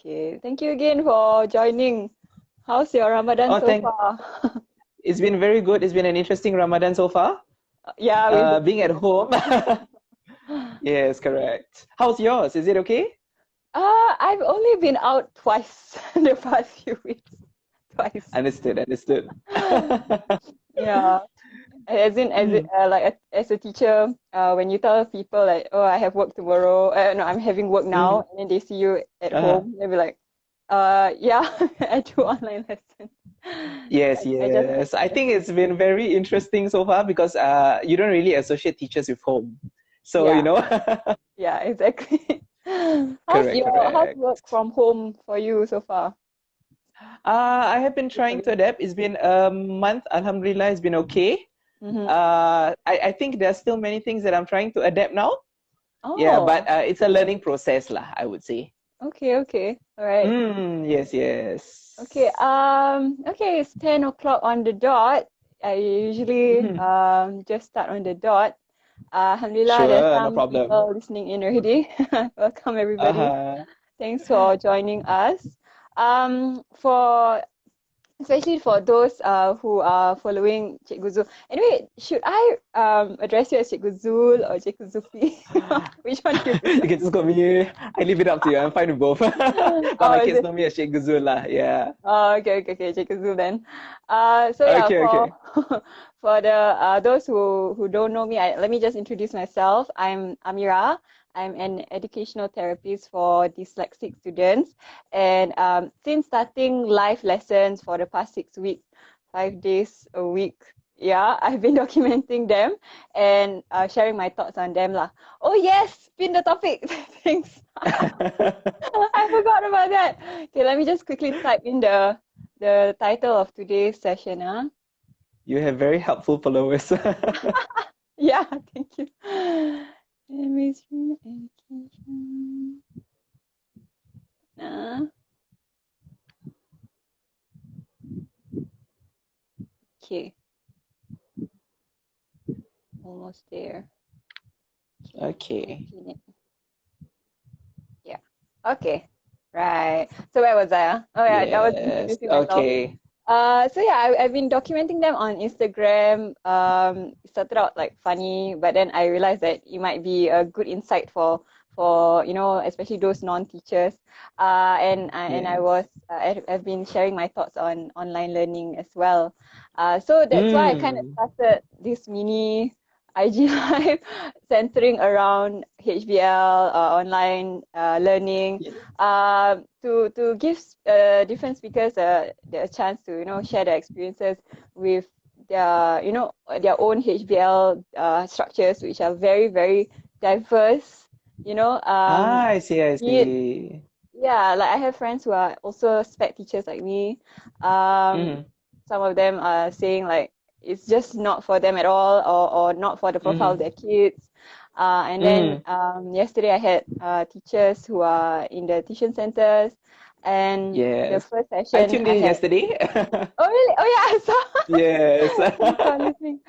Okay. Thank you again for joining. How's your Ramadan Oh, so far? it's been very good. It's been an interesting Ramadan so far. Yeah, we've been Being at home. Yes, correct. How's yours? Is it okay? I've only been out twice in the past few weeks. Twice. Understood, understood. Yeah. Mm, As a teacher, when you tell people like, oh, I have work tomorrow, no, I'm having work mhm, now, and then they see you at uh-huh. home, they'll be like, yeah, I do online lessons. Yes, I just yes. I think it's been very interesting so far because you don't really associate teachers with home. So, yeah, you know. yeah, exactly. Correct, How's correct. work from home for you so far? I have been trying to adapt. It's been a month. Alhamdulillah, it's been okay. Mm-hmm. I think there are still many things that I'm trying to adapt now. Yeah, but Oh, it's a learning process lah, I would say. okay, okay. All right. Yes, Okay, yes. okay, it's 10 o'clock on the dot. I usually Mhm. just start on the dot. Alhamdulillah, there's Sure, no some problem. people listening in already. Welcome, everybody. Uh-huh. Thanks for joining us. For especially for those who are following Cikgu Zul. Anyway, should I address you as Cikgu Zul or Cikgu Zufi? Which one do you You prefer? can just call me. I leave it up to you. I'm fine with both. But Oh, my is kids it? know me as Sheikh Guzul lah. Yeah. Oh, okay, Cikgu Zul then. So yeah, Okay, for okay. for the those who don't know me, let me just introduce myself. I'm Amira. I'm an educational therapist for dyslexic students, and since starting live lessons for the past 6 weeks, 5 days a week, yeah, I've been documenting them and sharing my thoughts on them lah. Oh yes, pin the topic. Thanks. I forgot about that. Okay, let me just quickly type in the title of today's session. You have very helpful followers. Yeah, thank you. Mainstream education. Uh, okay, almost there. Okay, Okay. imagine it. Yeah. Okay. Right. So where was I? Oh yeah, that was Yes. introducing myself. Okay. So yeah, I've been documenting them on Instagram. It started out like funny, but then I realized that it might be a good insight for especially those non-teachers. Yes. I've been sharing my thoughts on online learning as well. So that's why I kind of Mm. started this mini IG live centering around HBL, online learning, Yes. to give different speakers the chance to share their experiences with their own HBL structures, which are very very diverse. You know, I see, I be it see. yeah, like I have friends who are also spec teachers like me. Um, Mm-hmm. some of them are saying like it's just not for them at all, or not for the profile of Mm-hmm. their kids. And then Mm. yesterday I had teachers who are in the tuition centers, and the Yes. first I session tuned I in had. yesterday. Oh really? Oh yeah, I saw. Yes. Thanks for listening.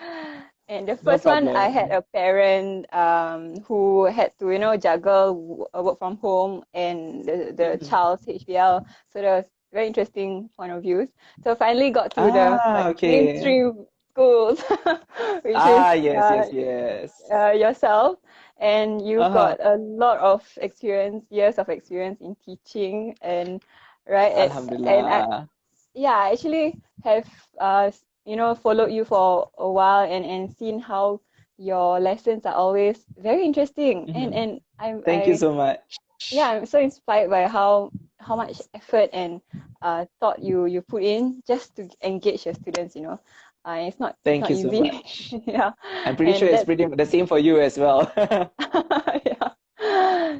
And the No first one, I had problem. a parent who had to, juggle work from home and the Mhm. child's HBL. So that was very interesting point of views. So finally got to the Ah, like okay. mainstream schools, which is Ah, yes, yes, yes. yourself, and you've Uh-huh. got a lot of experience, years of experience in teaching, and right, and I Alhamdulillah. yeah, I actually have followed you for a while, and seen how your lessons are always very interesting, and Mhm. and I Thank you I so much. yeah, I'm so inspired by how much effort and thought you put in just to engage your students, it's not it's Thank not you so easy. much. Yeah, I'm pretty sure and it's that's pretty the same for you as well. yeah.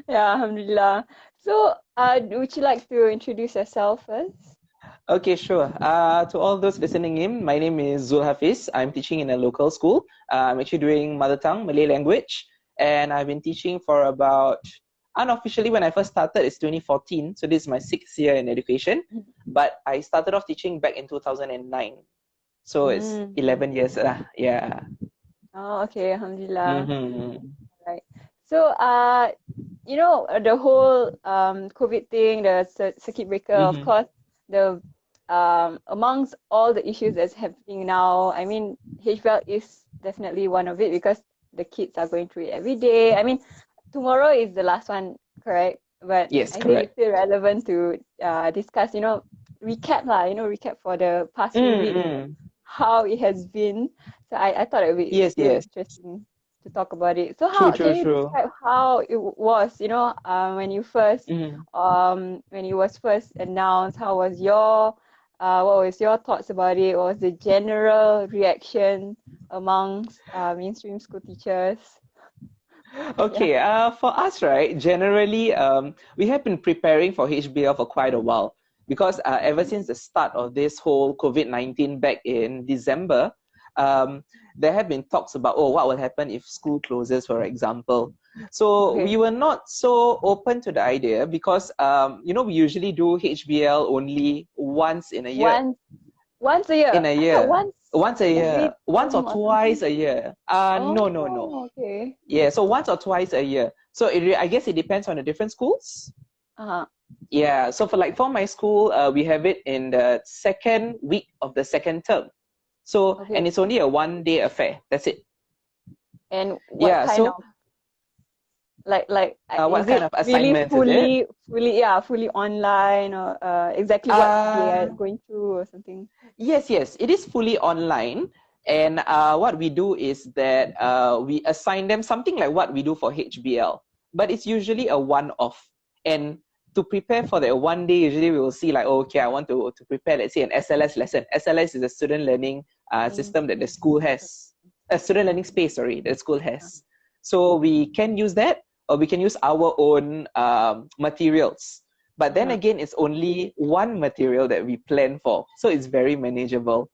Yeah, alhamdulillah. So would you like to introduce yourself first? Okay, sure. To all those listening in, my name is Zul Hafiz. I'm teaching in a local school. I'm actually doing mother tongue, Malay language, and I've been teaching for about, unofficially when I first started, it's 2014. So this is my 6th year in education. But I started off teaching back in 2009. So it's Mm. 11 years lah. Yeah. Oh, okay, alhamdulillah. Mm-hmm. Right. So, the whole COVID thing, the circuit breaker, of Mm-hmm. course, the amongst all the issues that's happening now, I mean, HBL is definitely one of it because the kids are going through it every day. I mean, tomorrow is the last one, correct? But Yes, I think it's correct. still relevant to discuss, recap for the past few weeks, Mm-hmm. how it has been. So I thought it would be Yes, still yes. interesting to talk about it. So True, how true, can you true. describe how it was, Mm-hmm. when it was first announced, what was your thoughts about it? What was the general reaction amongst mainstream school teachers? Yeah. Okay, for us, right, generally, we have been preparing for HBL for quite a while because ever since the start of this whole COVID-19 back in December, um, there have been talks about, oh, what will happen if school closes, for example. So we Okay. were not so open to the idea because, we usually do HBL only once in a year. Once once a year. In a I thought year. once Once a every year. Once or term or twice something. a year. No, no, no. Oh, okay. Yeah, so once or twice a year. So I guess it depends on the different schools. Uh-huh. Yeah, so for my school, we have it in the second week of the second term. So, and Okay. it's only a 1 day affair. That's it. And what Yeah, kind so of what is kind it of really assignments is it? fully online or exactly what they are Uh, going through or something? yes, yes, it is fully online. And what we do is that we assign them something like what we do for HBL, but it's usually a one-off. And to prepare for the 1 day, usually we will see like, oh, okay, I want to prepare, let's say, an SLS lesson. SLS is a student learning Mm. system that the school has, a student learning space, sorry, that the school has. So we can use that, or we can use our own materials. But then Uh-huh. again, it's only one material that we plan for. So it's very manageable.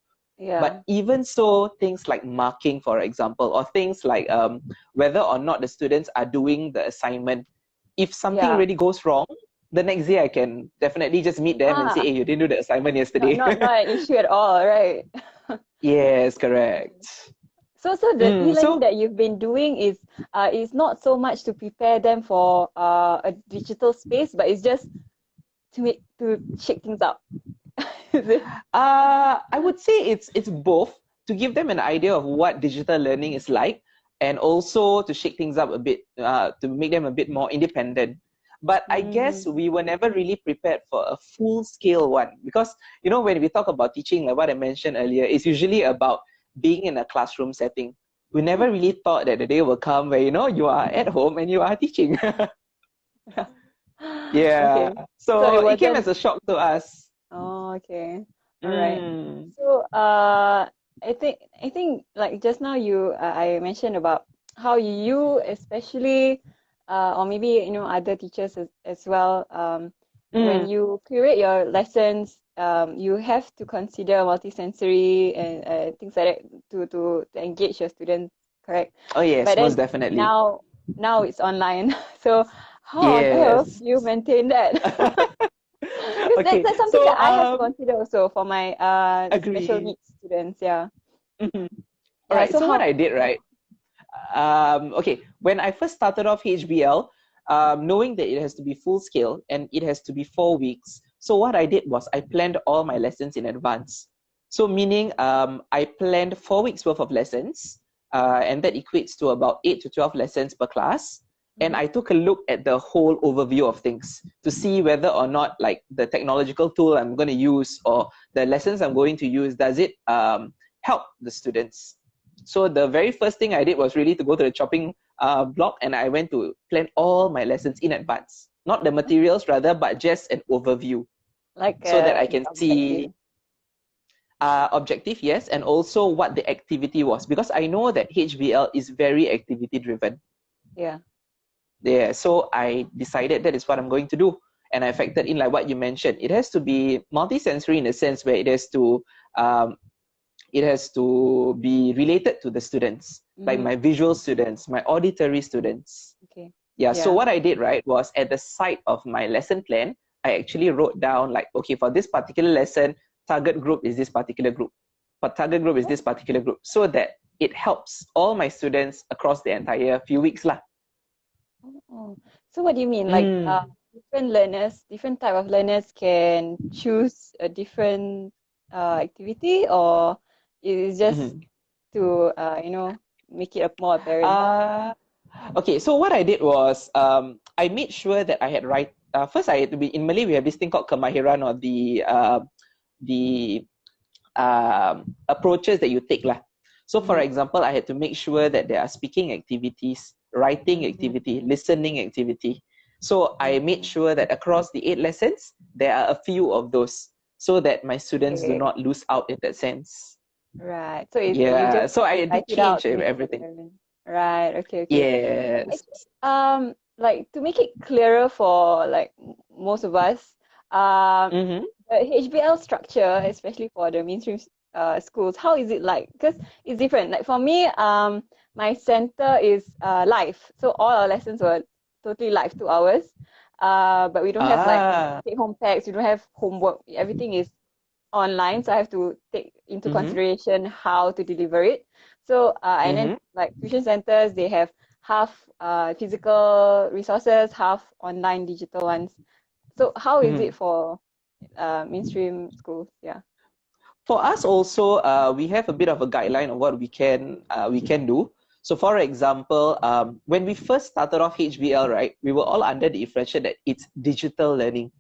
But Yeah. even so, things like marking, for example, or things like whether or not the students are doing the assignment, if something Yeah. really goes wrong, the next day I can definitely just meet them and say, Ah, hey, you didn't do the assignment not yesterday. not not an issue at all, right? Yes, Okay. correct. So the e-learning So that you've been doing is not so much to prepare them for a digital space, but it's just to shake things up. Is it? I would say it's both to give them an idea of what digital learning is like, and also to shake things up a bit, to make them a bit more independent. But I guess Mm, we were never really prepared for a full scale one because when we talk about teaching, like what I mentioned earlier, it's usually about being in a classroom setting. We never really thought that the day will come where you are at home and you are teaching. yeah. Yeah, Okay. So so it it came wasn't. as a shock to us. Oh, okay. All right. Mm, So, I think like just now I mentioned about how you especially, or maybe other teachers as well, when mm. you curate your lessons, you have to consider multisensory and things like that to engage your students, correct? Oh But yes, most then definitely. now it's online. So how on earth Yes. do you maintain that? Because Okay. that's something So that I have to consider also for my special agree. needs students. Yeah. Mhm. All Yeah. right. So So what how? I did, right? Okay. When I first started off HBL, knowing that it has to be full scale and it has to be 4 weeks. So what I did was I planned all my lessons in advance. So meaning I planned 4 weeks worth of lessons, and that equates to about 8 to 12 lessons per class. And Mhm. I took a look at the whole overview of things to see whether or not like the technological tool I'm going to use or the lessons I'm going to use, does it help the students? So the very first thing I did was really to go to the chopping block, and I went to plan all my lessons in advance. Not the materials rather, but just an overview Like so that I the can objective. see objective, yes, and also what the activity was, because I know that HBL is very activity driven. Yeah. Yeah, so I decided that is what I'm going to do. And I factored in like what you mentioned. It has to be multisensory in a sense where um, it has to be related to the students, like Mm-hmm. my visual students, my auditory students. Okay. Yeah, so Yeah. what I did, right, was at the side of my lesson plan, I actually wrote down like, okay, for this particular lesson, target group is this particular group. For target group is Oh, this particular group, so that it helps all my students across the entire few weeks lah. Oh. So what do you mean? Like Mm. different learners, different type of learners can choose a different activity, or it is just Mhm. to make it more apparent? Uh, okay, so what I did was I made sure that I had first I had to be in Malay we have this thing called kemahiran or the approaches that you take lah. So for Mm-hmm. example, I had to make sure that there are speaking activities, writing activity, listening activity. So I made Mm-hmm. sure that across the 8 lessons, there are a few of those so that my students do Okay. not lose out in that sense. Right. So you Yeah, just so I type did it out change to make it everything. apparent. Right. Okay. Okay. Yes. Actually, like to make it clearer for like most of us, Mm-hmm. the HBL structure, especially for the mainstream schools, how is it like? Because it's different. Like for me, my center is live, so all our lessons were totally live, 2 hours. But we don't have like Ah. take home packs. We don't have homework. Everything is online, so I have to take into Mm-hmm. consideration how to deliver it. So, and then Mm-hmm. like tuition centers, they have half physical resources, half online digital ones. So, how is Mm-hmm. it for mainstream schools? Yeah. For us also, we have a bit of a guideline of what we can do. So, for example, when we first started off HBL, right, we were all under the impression that it's digital learning.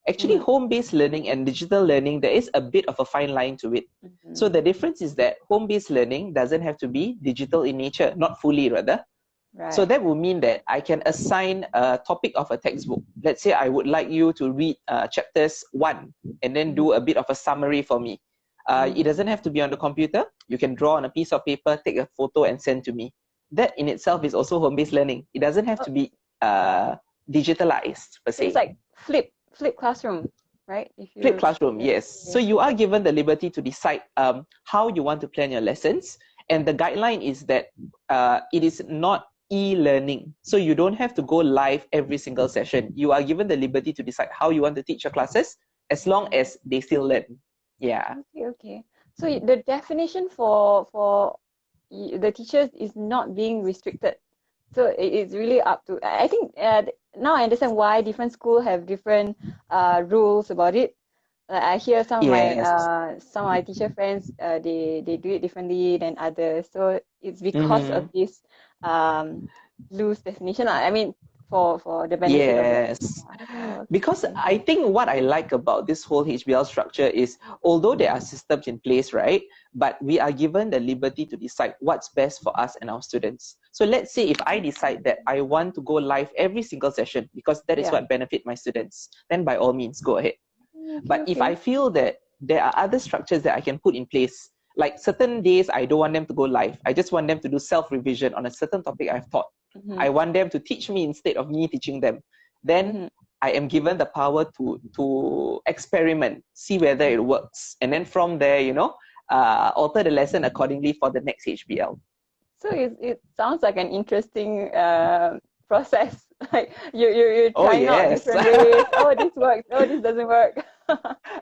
Actually, Mm-hmm. home-based learning and digital learning, there is a bit of a fine line to it. So Mm-hmm. the difference is that home-based learning doesn't have to be digital in nature, not fully rather. So Right. that would mean that I can assign a topic of a textbook. Let's say I would like you to read chapters 1 and then Mm-hmm. do a bit of a summary for me. It Mm-hmm. doesn't have to be on the computer. You can draw on a piece of paper, take a photo, and send to me. That in itself is also home-based learning. It doesn't have Oh, to be digitalized per so it's se. like flip classroom, right? If Flip you classroom, yeah. yes. So Okay. you are given the liberty to decide how you want to plan your lessons. And the guideline is that it is not e-learning. So you don't have to go live every single session. You are given the liberty to decide how you want to teach your classes as long as they still learn. Yeah. Okay, okay. So the definition for the teachers is not being restricted. So it's really up to. I think now I understand why different schools have different rules about it. I hear Yes. some of my teacher friends they do it differently than others. So it's because of Mm-hmm. this um loose definition. I mean for the benefit of them. Yes. Oh, Because okay. I think what I like about this whole HBL structure is although there are systems in place, right? But we are given the liberty to decide what's best for us and our students. So let's say if I decide that I want to go live every single session because that is Yeah. what benefit my students, then by all means go ahead. Okay, But if I okay. feel that there are other structures that I can put in place, like certain days I don't want them to go live. I just want them to do self-revision on a certain topic I've taught. Mm-hmm. I want them to teach me instead of me teaching them. Then Mm-hmm. I am given the power to experiment, see whether it works, and then from there, alter the lesson accordingly for the next HBL. So it sounds like an interesting process. Like you're Oh trying out yes. different ways. Oh, this works. Oh, this doesn't work.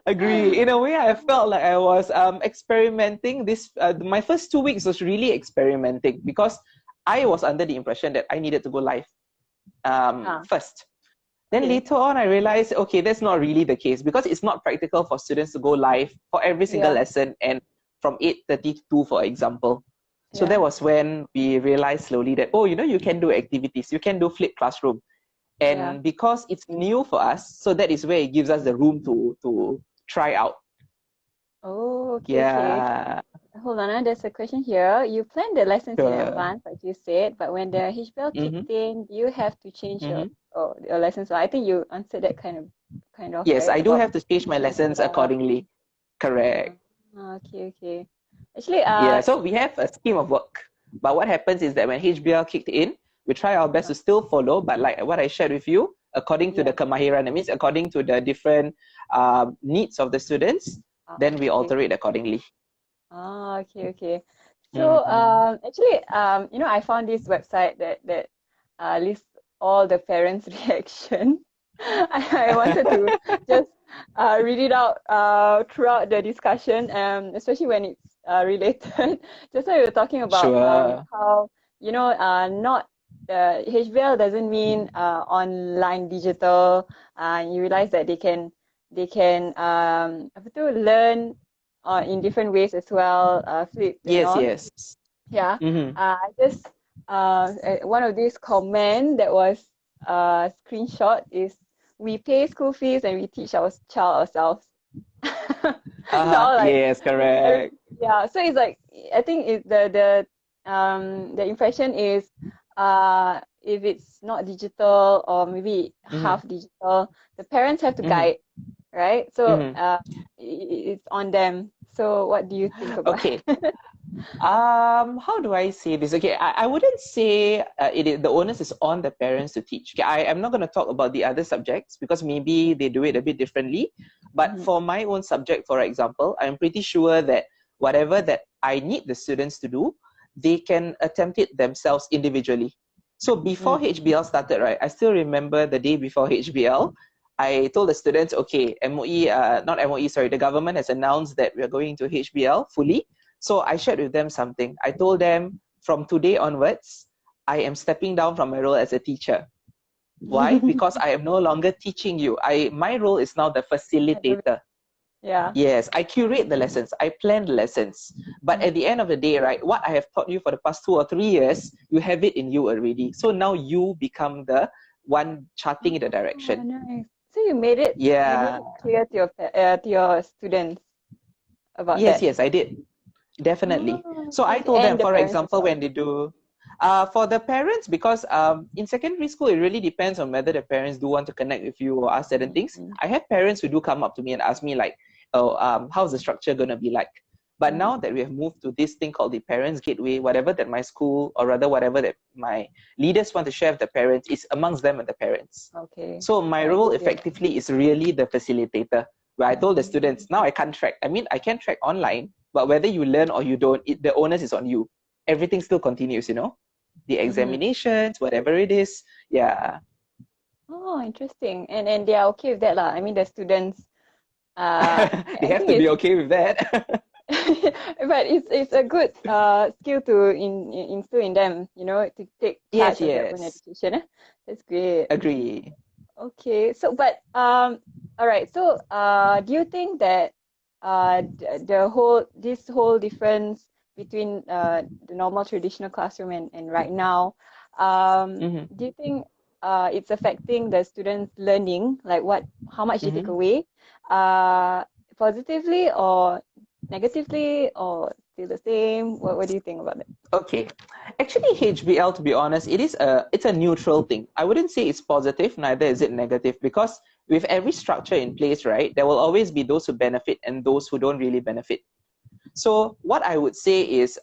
Agree. In a way, I felt like I was experimenting. My first 2 weeks was really experimenting because I was under the impression that I needed to go live Ah, first. Then okay. later on, I realized, okay, that's not really the case because it's not practical for students to go live for every single Yeah, lesson and from 8:30 to 2, for example. So that yeah. was when we realized slowly that, oh, you can do activities, you can do flip classroom. Yeah. And because it's new for us, so that is where it gives us the room to try out. Oh, okay, okay. Yeah, Hold on, there's a question here. You plan the lessons in sure. advance, like you said, but when the HBL Mm-hmm, kicked in, you have to change mm-hmm. your lessons. So I think you answered that kind of Yes, right I do about have to change my changing lessons it up. accordingly. Correct. Okay, okay. Actually, Yeah, so we have a scheme of work. But what happens is that when HBL kicked in, we try our best to still follow, but like what I shared with you, according to the yeah. kemahiran, that means according to the different needs of the students, then we Okay. alter it accordingly. Okay, okay. So, Mm-hmm. actually, I found this website that lists all the parents' reaction. I wanted to just read it out throughout the discussion, especially when it's related. Just now we were talking about Sure. how not HBL doesn't mean online digital. You realize that they can apa tu, learn in different ways as well, flipped and Yes, all. yes. Yeah. Mm-hmm. I just one of these comment that was screenshot is, we pay school fees and we teach our child ourselves. So I Uh-huh. was like, Yes, correct. yeah. So it's like, I think the impression is, if it's not digital or maybe Mm-hmm. half digital, the parents have to Mm-hmm. guide, right? So Mm-hmm. it's on them. So what do you think about Okay. it? How do I say this? Okay, I wouldn't say it is, the onus is on the parents to teach. Okay, I am not going to talk about the other subjects because maybe they do it a bit differently. But Mhm. for my own subject, for example, I'm pretty sure that whatever that I need the students to do, they can attempt it themselves individually. So before Mm. HBL started, right, I still remember the day before HBL, I told the students, okay, MOE, not MOE, sorry, the government has announced that we're going to HBL fully. So I shared with them something. I told them from today onwards, I am stepping down from my role as a teacher. Why? Because I am no longer teaching you. My role is now the facilitator. Yeah. Yes, I curate the lessons. I plan the lessons. But at Mhm. the end of the day, right, what I have taught you for the past 2 or 3 years, you have it in you already. So now you become the one charting the Oh, direction. nice. So you made Yeah. it clear to your students about Yes, that. yes, I did. Definitely. Oh, So I okay. told them, And the for parents as example, well. when they do, for the parents, because in secondary school, it really depends on whether the parents do want to connect with you or ask certain things. Mm-hmm. I have parents who do come up to me and ask me like, oh, how's the structure going to be like? But Mm-hmm. now that we have moved to this thing called the Parents Gateway, whatever that my school, or rather whatever that my leaders want to share with the parents, is amongst them and the parents. Okay. So my Right. role Yeah. effectively is really the facilitator, where I told the Mm-hmm. students, now I can't track. I mean, I can track online, but whether you learn or you don't, the onus is on you. Everything still continues, the Mm-hmm. examinations, whatever it is. Yeah. Oh, interesting. And they are okay with that lah. I mean, the students. They I have think to be it's okay with that. but it's a good skill to instill in them, to take Yes, charge of their own yes. education. That's great. Agree. Okay, so but all right. So do you think that this whole difference between the normal traditional classroom and right now, Mm-hmm. do you think it's affecting the students' learning? Like how much they take Mm-hmm. away, uh, positively or negatively, or still the same? What do you think about that? Okay. Actually, HBL, to be honest, it's a neutral thing. I wouldn't say it's positive, neither is it negative, because with every structure in place, right, there will always be those who benefit and those who don't really benefit. So what I would say is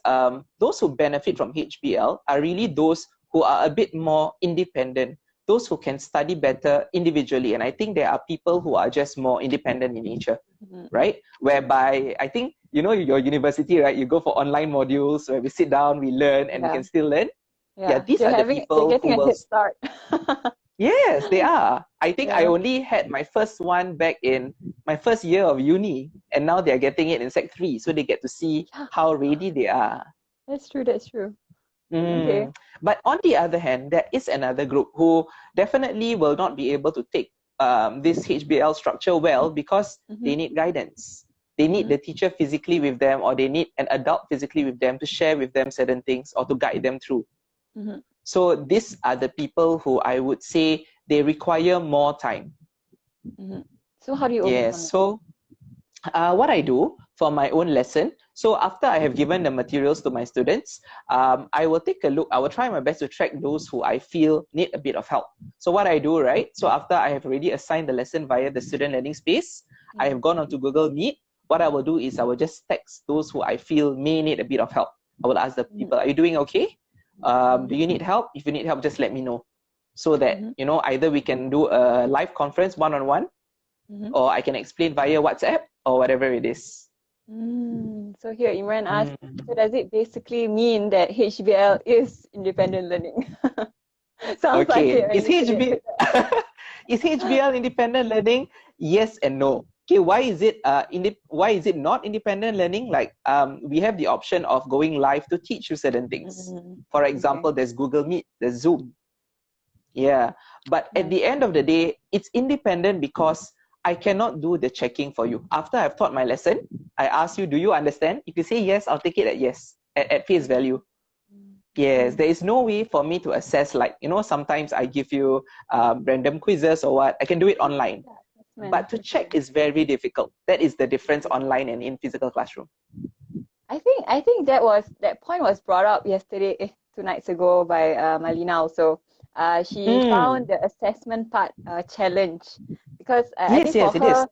those who benefit from HBL are really those who are a bit more independent, those who can study better individually. And I think there are people who are just more independent in nature, Mm-hmm. right? Whereby I think, your university, right? You go for online modules where we sit down, we learn, and we Yeah, can still learn. Yeah, yeah. these are the They're people getting who a will. head start. Yes, they are. I think I Yeah. only had my first one back in my first year of uni, and now they're getting it in Sec 3, so they get to see Yeah, how ready they are. that's true. That's true. Okay. Mm. But on the other hand, there is another group who definitely will not be able to take this HBL structure well because Mm-hmm. they need guidance. They need Mm-hmm. the teacher physically with them, or they need an adult physically with them to share with them certain things or to guide them through. Mm-hmm. So these are the people who I would say they require more time. Mm-hmm. So how do you overcome Yes. that? So what I do for my own lesson, so after I have given the materials to my students, I will take a look. I will try my best to track those who I feel need a bit of help. So what I do, right? So after I have already assigned the lesson via the student learning space, I have gone onto Google Meet. What I will do is I will just text those who I feel may need a bit of help. I will ask the Mm-hmm. people, are you doing okay? Mm-hmm. Do you need help? If you need help, just let me know. So that, Mm-hmm. either we can do a live conference one-on-one, Mm-hmm. or I can explain via WhatsApp or whatever it is. So here Imran asked, Mm. so does it basically mean that HBL is independent learning? Sounds like Okay. it when Is you say it HB like that. is HBL independent learning? Yes and no. okay, why is it not independent learning? Like we have the option of going live to teach you certain things. For Okay. example, there's Google Meet, there's Zoom. Yeah, but at Nice. the end of the day, it's independent because I cannot do the checking for you. After I've taught my lesson, I ask you, do you understand? If you say yes, I'll take it at yes, at face value. Yes, there is no way for me to assess, like, sometimes I give you random quizzes or what. I can do it online. Yeah, assessment. But to check is very difficult. That is the difference online and in physical classroom. I think that point was brought up yesterday, 2 nights ago by Malina also. She found the assessment part challenge because I Yes, think for yes, it is. her,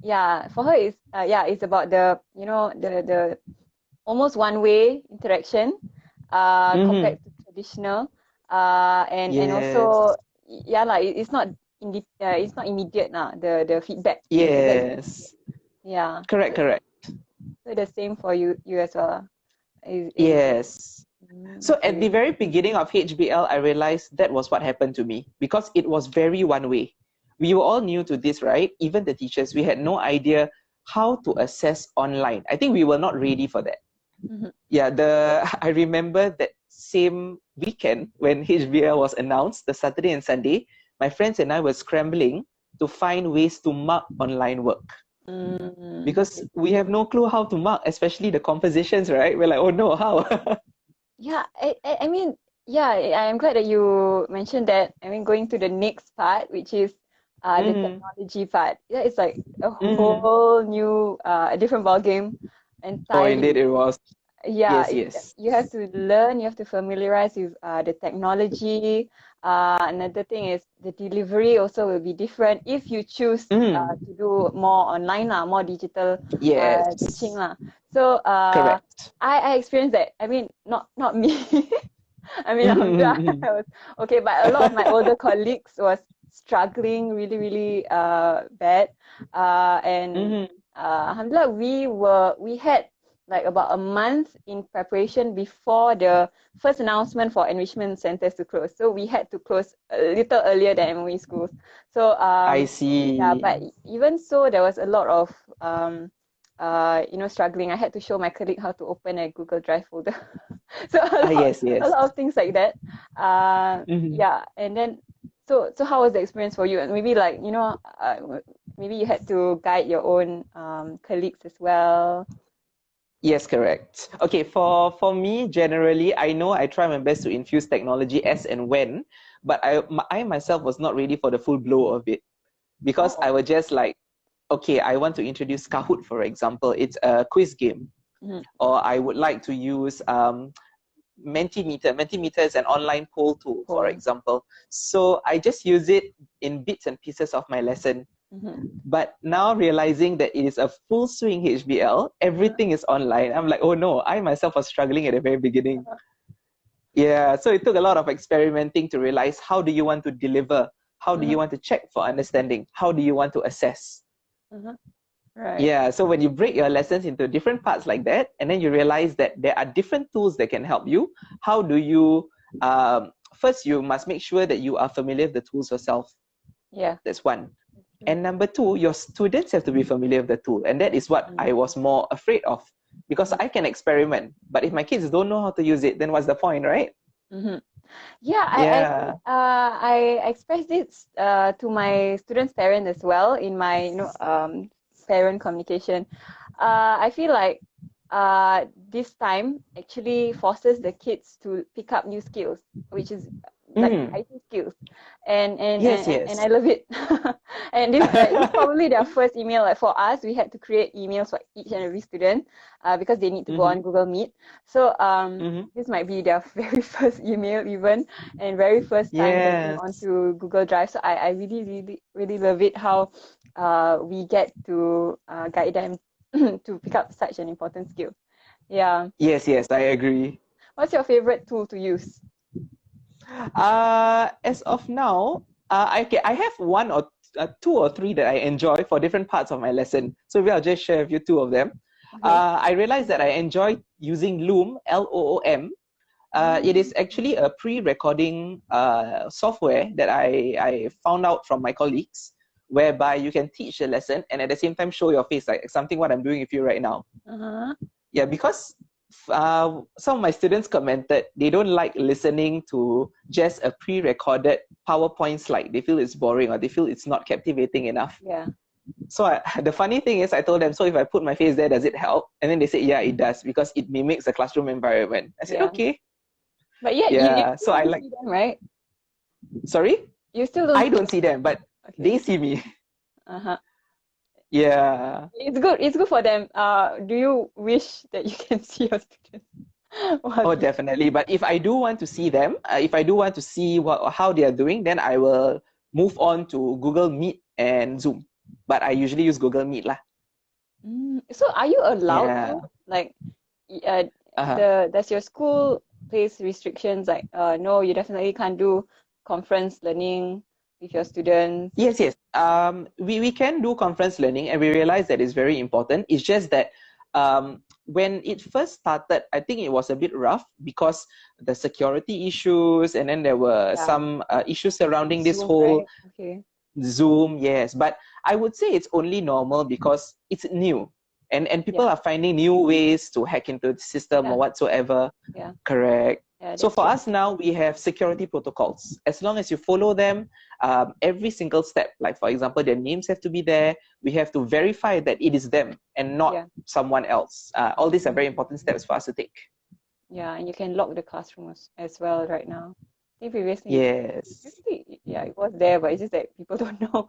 yeah, for her is it's about the almost one-way interaction compared to traditional and also Yes, yeah lah, it's not immediate lah, the feedback yes. yeah, Correct, correct. so the same for you as well is Yes. So at the okay. very beginning of HBL, I realized that was what happened to me because it was very one way. We were all new to this, right? Even the teachers, we had no idea how to assess online. I think we were not ready for that. Yeah, I remember that same weekend when HBL was announced, the Saturday and Sunday, my friends and I were scrambling to find ways to mark online work because we have no clue how to mark, especially the compositions, right? We're like, oh no, how? Yeah, I mean, yeah, I'm glad that you mentioned that. I mean, going to the next part, which is the Mm-hmm. technology part. Yeah, it's like a Mm-hmm. whole new, a different ball game Oh, indeed, entirely. it was. Yeah, Yes, yes. you have to learn, you have to familiarize with the technology. Another thing is the delivery also will be different if you choose Mm. to do more online lah, more digital teaching Yes, lah. So correct. I experienced that. I mean, not me. I mean, Hamza, Mm-hmm. I was okay, but a lot of my older colleagues was struggling really, really bad. And Mm-hmm. Alhamdulillah, we had like about a month in preparation before the first announcement for enrichment centers to close. So we had to close a little earlier than MOE schools. So I yeah, see. but even so, there was a lot of struggling. I had to show my colleague how to open a Google Drive folder. So Ah, yes, a yes. lot of things like that. Mm-hmm. Yeah, and then so how was the experience for you? And maybe like maybe you had to guide your own colleagues as well. Yes, correct. Okay, for me, generally, I know I try my best to infuse technology as and when, but I myself was not ready for the full blow of it because Oh, I was just like, okay, I want to introduce Kahoot, for example. It's a quiz game. mhm. Or I would like to use Mentimeter. Mentimeter is an online poll tool, for Cool. example. So I just use it in bits and pieces of my lesson. Mhm. But now realizing that it is a full swing HBL, everything is online. I'm like, oh no, I myself was struggling at the very beginning. Yeah, so it took a lot of experimenting to realize how do you want to deliver? How do you Mhm. want to check for understanding? How do you want to assess? Mhm. Right. Yeah, so when you break your lessons into different parts like that, and then you realize that there are different tools that can help you, how do you, first, you must make sure that you are familiar with the tools yourself. Yeah. That's one. And number two, your students have to be familiar with the tool. And that is what I was more afraid of because I can experiment. But if my kids don't know how to use it, then what's the point, right? Mm-hmm. Yeah, I think Yeah. I expressed this to my students' parents as well in my parent communication. I feel like this time actually forces the kids to pick up new skills, which is like Mm. IT skills, and Yes. I love it. And this is probably their first email. Like for us, we had to create emails for each and every student because they need to go Mm-hmm. on Google Meet. So Mm-hmm. this might be their very first email even and very first time getting Yes. onto Google Drive. So I really, really, really love it how we get to guide them to pick up such an important skill. Yeah. Yes, I agree. What's your favorite tool to use? As of now, I have one or two or three that I enjoy for different parts of my lesson. So maybe I'll just share with you two of them. Okay. I realized that I enjoy using Loom, Loom. It is actually a pre-recording software that I found out from my colleagues, whereby you can teach a lesson and at the same time show your face, like something what I'm doing with you right now. Uh-huh. Yeah, because some of my students commented they don't like listening to just a pre-recorded PowerPoint slide. They feel it's boring or they feel it's not captivating enough. Yeah. So the funny thing is, I told them, so if I put my face there, does it help? And then they said, yeah, it does, because it mimics the classroom environment. I said, Yeah. okay. But yeah, you Yeah, so still I don't like, see them, right? sorry? You still don't I see don't see them, but Okay. they see me. Uh-huh. Yeah. It's good. It's good for them. Do you wish that you can see your students? Oh, definitely. But if I do want to see them, if I do want to see how they are doing, then I will move on to Google Meet and Zoom. But I usually use Google Meet lah. So are you allowed Yeah. to like uh Uh-huh. does your school place restrictions like no, you definitely can't do conference learning with your students? Yes, yes. We can do conference learning, and we realize that it's very important. It's just that when it first started, I think it was a bit rough because the security issues, and then there were Yeah. some issues surrounding this Zoom, whole right? Okay. Zoom. Yes, but I would say it's only normal because it's new, and people Yeah. are finding new ways to hack into the system Yeah. or whatsoever. Yeah. Correct. Yeah, So that's for true. us now, we have security protocols. As long as you follow them, every single step, like for example, their names have to be there. We have to verify that it is them and not Yeah. someone else. All these are very important steps for us to take. Yeah, and you can lock the classroom as well right now. I think previously you couldn't. Yes. Previously, yeah, it was there, but it's just that people don't know.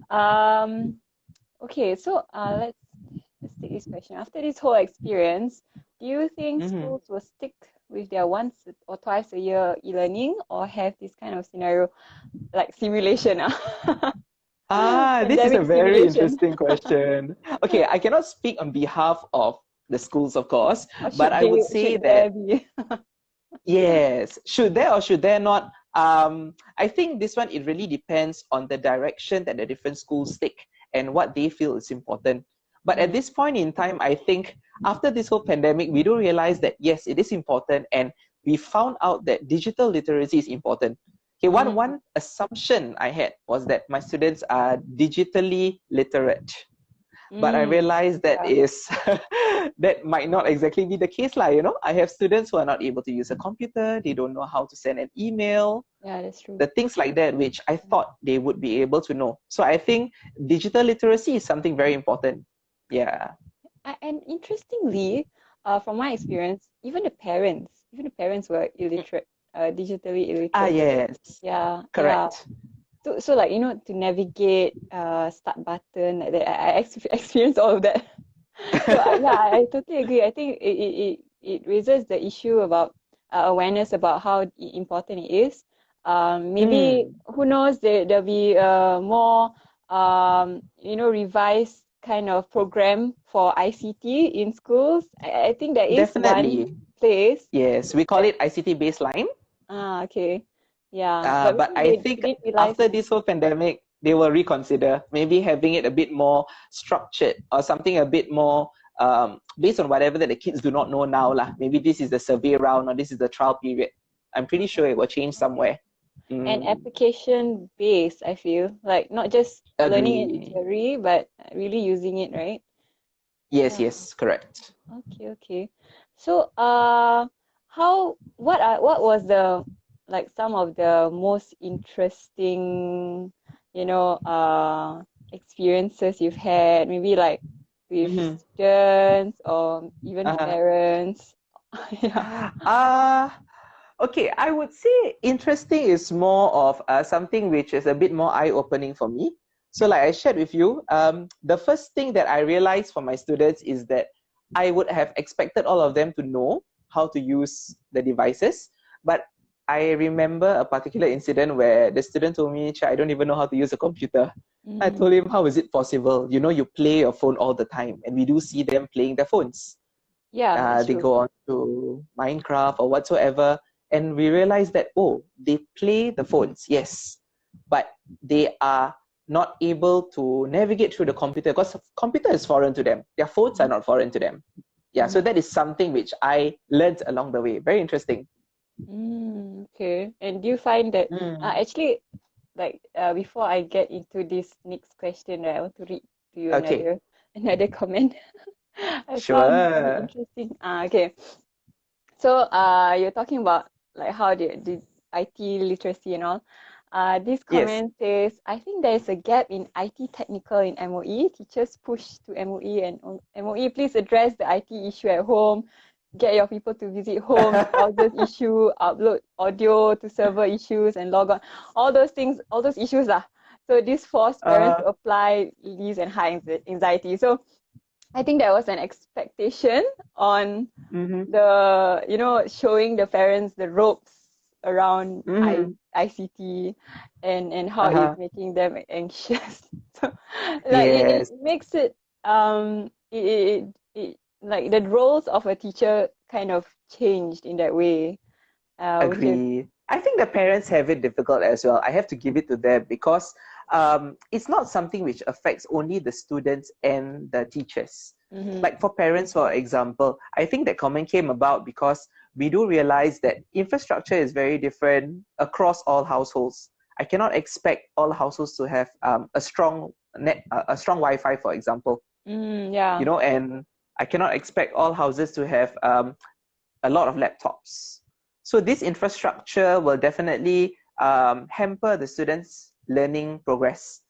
Um, okay, so let's take this question. After this whole experience, do you think Mm-hmm. schools will stick with their once or twice a year e-learning or have this kind of scenario like simulation? This is a Pandemic very simulation. interesting question. Okay, I cannot speak on behalf of the schools, of course, Or but I would say should that there be? yes, should there or should there not? I think this one, it really depends on the direction that the different schools take and what they feel is important. But at this point in time, I think after this whole pandemic, we do realize that yes, it is important, and we found out that digital literacy is important. Okay, one assumption I had was that my students are digitally literate. But I realized that Yeah, is that might not exactly be the case lah. You know, I have students who are not able to use a computer. They don't know how to send an email. yeah, that's true. The things like that, which I thought they would be able to know. So I think digital literacy is something very important. Yeah. And interestingly, from my experience, even the parents were illiterate, digitally Ah, illiterate. yes. Yeah, yeah. Correct. So like to navigate, start button like that. I experienced all of that. So yeah, I totally agree. I think it raises the issue about awareness about how important it is. Maybe Mm, who knows, there'll be more revised kind of program for ICT in schools. I think there is one definitely. place Yes, we call that it ICT baseline. okay, yeah, but But maybe I they think didn't realize. after this whole pandemic, they will reconsider maybe having it a bit more structured or something a bit more based on whatever that the kids do not know now lah. Maybe this is the survey round or this is the trial period. I'm pretty sure it will change Okay. somewhere. And Mm, application based, I feel like not just learning it in agree. theory, but really using it, right? Yes, Yeah. yes, correct. Okay, okay. So, what was the like some of the most interesting, experiences you've had, maybe like with Mm-hmm. students or even Uh-huh. parents? Yeah. Uh, okay, I would say interesting is more of something which is a bit more eye-opening for me. So like I shared with you, the first thing that I realized for my students is that I would have expected all of them to know how to use the devices. But I remember a particular incident where the student told me, "Cha, I don't even know how to use a computer." I Mm. told him, how is it possible? You know, you play your phone all the time, and we do see them playing their phones. Yeah, that's They true. go on to Minecraft or whatsoever, and we realize that, oh, they play the phones, yes, but they are not able to navigate through the computer because computer is foreign to them. Their phones are not foreign to them. Yeah, so that is something which I learned along the way. Very interesting. Okay. And do you find that Mm. actually before I get into this next question, right, I want to read to you Okay, another comment I found really sure. interesting. Okay. So you're talking about like how the IT literacy and all. This Yes. comment says, I think there is a gap in IT technical in MOE. Teachers push to MOE and MOE, please address the IT issue at home. Get your people to visit home, solve this issue, upload audio to server issues and log on. All those things, all those issues lah. So this forced parents Uh, to apply leaves and high anxiety. So I think there was an expectation on mm-hmm, showing the parents the ropes around mm-hmm, ICT and how it's uh-huh. making them anxious. So like it Yes, makes it like the roles of a teacher kind of changed in that way, which is agree. I think the parents have it difficult as well. I have to give it to them because it's not something which affects only the students and the teachers. mm-hmm, Like for parents, for example, I think that comment came about because we do realize that infrastructure is very different across all households. I cannot expect all households to have a strong a strong Wi-Fi, for example. yeah. And I cannot expect all houses to have a lot of laptops. So this infrastructure will definitely hamper the students' learning progress.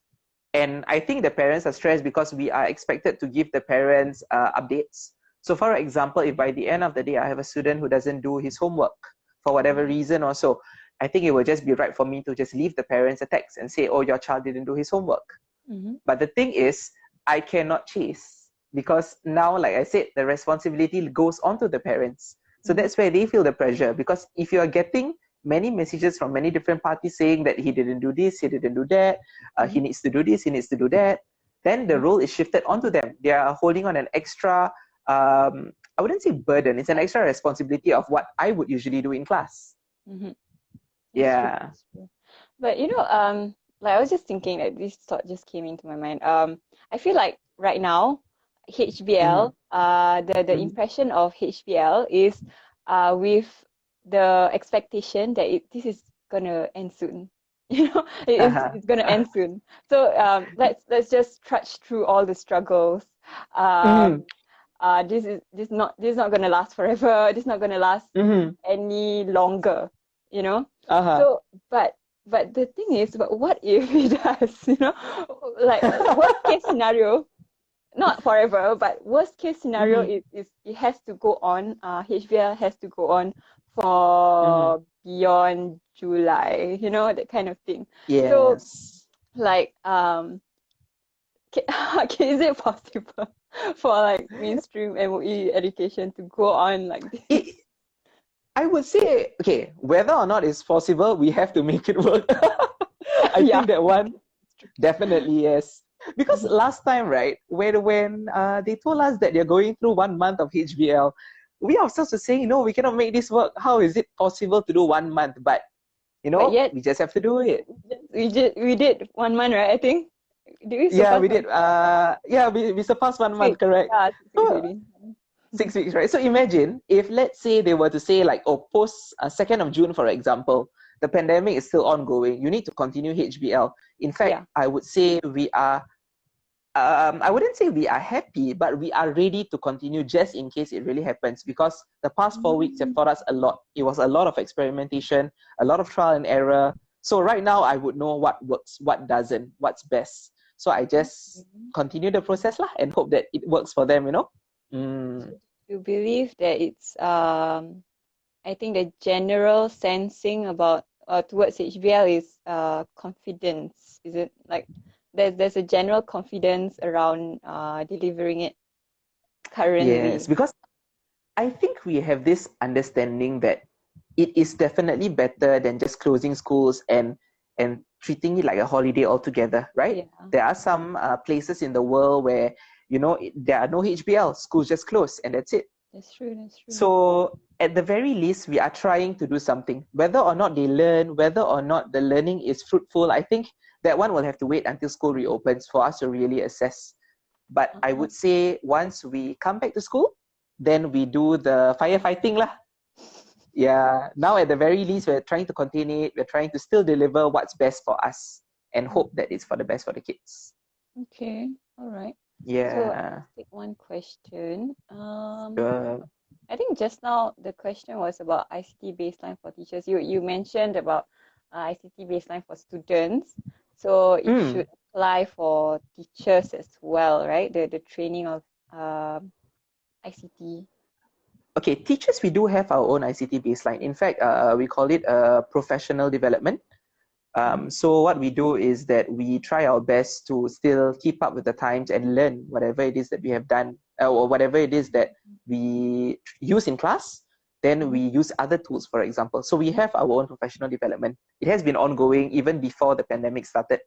And I think the parents are stressed because we are expected to give the parents updates. So for example, if by the end of the day I have a student who doesn't do his homework for whatever reason or so, I think it will just be right for me to just leave the parents a text and say, oh, your child didn't do his homework. Mm-hmm. But the thing is, I cannot chase because now, like I said, the responsibility goes on to the parents. So Mm-hmm. that's where they feel the pressure because if you are getting many messages from many different parties saying that he didn't do this, he didn't do that, he Mm-hmm. needs to do this, he needs to do that, then the role is shifted onto them. They are holding on an extra, I wouldn't say burden, it's an extra responsibility of what I would usually do in class. Mm-hmm. That's true. Yeah. That's true. But like I was just thinking that this thought just came into my mind. I feel like right now, Mm-hmm. HBL, the Mm-hmm. impression of HBL is with the expectation that this is gonna end soon. Uh-huh. It's gonna end soon. So let's just trudge through all the struggles. Mm-hmm. Um, this is not gonna last forever. This is not gonna last Mm-hmm. any longer, you know. Uh-huh. So, but the thing is, but what if it does? Like worst case scenario, not forever, but worst case scenario Mm-hmm. is it has to go on. HBL has to go on Mm-hmm. for beyond July, that kind of thing. So, Yes. like, is it possible for like mainstream MOE education to go on like this? It, I would say, okay, whether or not it's possible, we have to make it work. I Yeah. think that one definitely yes. Because last time, right, when they told us that they're going through 1 month of HBL, we ourselves were saying, no, we cannot make this work. How is it possible to do 1 month? But But yet, we just have to do it. we did 1 month, right? I think. Did we Yeah, surpass we one? did. We surpassed 1 month, 6 weeks. correct? Yeah, 6 weeks So already. 6 weeks, right? So imagine if, let's say, they were to say like, oh, post 2nd of June, for example, the pandemic is still ongoing. You need to continue HBL. In fact, Yeah. I would say we are. I wouldn't say we are happy, but we are ready to continue just in case it really happens because the past 4 weeks have taught us a lot. It was a lot of experimentation, a lot of trial and error. So right now, I would know what works, what doesn't, what's best. So I just continue the process lah and hope that it works for them, Mm. So you believe that it's I think the general sensing about towards HBL is confidence. Is it like there's a general confidence around delivering it Yes, currently? because I think we have this understanding that it is definitely better than just closing schools and treating it like a holiday altogether, right? Yeah, There are some places in the world where there are no HBL, schools just close and that's it. that's true. That's true. So at the very least, we are trying to do something. Whether or not they learn, whether or not the learning is fruitful, I think that one will have to wait until school reopens for us to really assess. But I Uh-huh. would say once we come back to school, then we do the firefighting lah. Yeah, now at the very least, we're trying to contain it. We're trying to still deliver what's best for us and hope that it's for the best for the kids. Okay, all right. So I'll Yeah. just take one question. Uh, I think just now the question was about ICT baseline for teachers. You mentioned about ICT baseline for students, so it mm. should apply for teachers as well, right? The training of ICT. Okay, teachers, we do have our own ICT baseline. In fact, we call it professional development. Mm. So what we do is that we try our best to still keep up with the times and learn whatever it is that we have done, or whatever it is that we use in class. Then we Mhm. use other tools, for example. So we have our own professional development. It has been ongoing even before the pandemic started.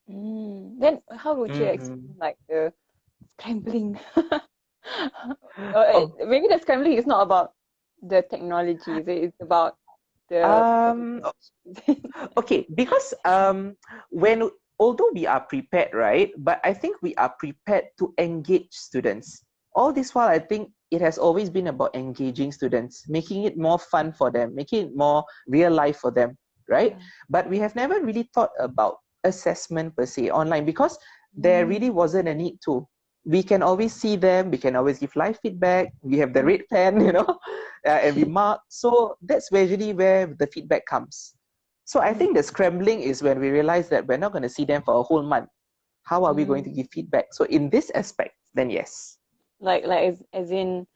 Then how would you Mm. explain like the scrambling? Oh, Maybe the scrambling is not about the technology, it's about the um, presentation. okay, because when although we are prepared, right? But I think we are prepared to engage students. All this while, I think it has always been about engaging students, making it more fun for them, making it more real life for them, right? Yeah. But we have never really thought about assessment per se online because there Mm. really wasn't a need to. We can always see them, we can always give live feedback, we have the Mm. red pen, and we mark. So that's usually where the feedback comes. So I Mm. think the scrambling is when we realize that we're not going to see them for a whole month. How are we going to Mm. give feedback? So in this aspect, then yes. Like as in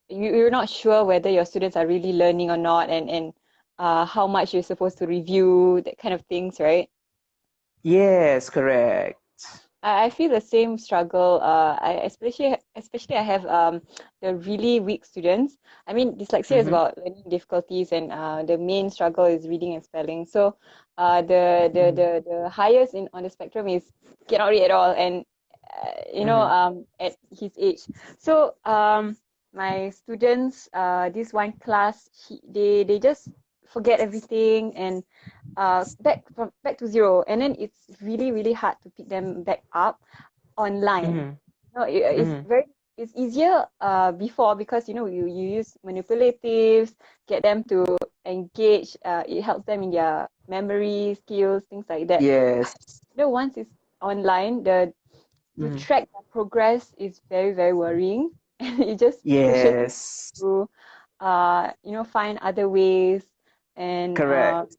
you're not sure whether your students are really learning or not, and how much you're supposed to review, that kind of things, right? Yes, correct. I feel the same struggle. I especially I have the really weak students. I mean, dyslexia is Mm-hmm. about learning difficulties, and the main struggle is reading and spelling. So, Mm-hmm. the highest in on the spectrum is cannot read at all, and Mm-hmm. at his age. So, my students, this one class, they just forget everything, and back to zero, and then it's really hard to pick them back up online. Mm-hmm. No, Mm-hmm. it's easier before, because you use manipulatives, get them to engage. It helps them in their memory skills, things like that. Yes. Once it's online, the to Mm-hmm. track their progress is very worrying, and it just pushes Yes. to find other ways, and Correct.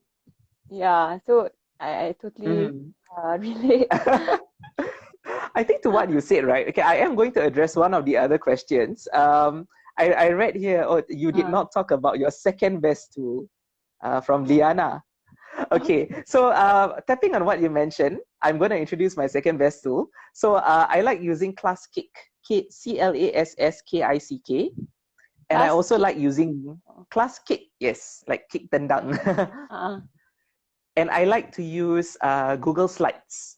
yeah, so I totally Mm-hmm. relate. I think to what you said, right? Okay, I am going to address one of the other questions. I read here, oh, you did Uh, not talk about your second best tool from oh, Liana. Okay, so tapping on what you mentioned, I'm going to introduce my second best tool. So I like using Classkick, Classkick, and I class also kick. like using Oh, Classkick, yes, like kick tendang. uh, And I like to use Google Slides.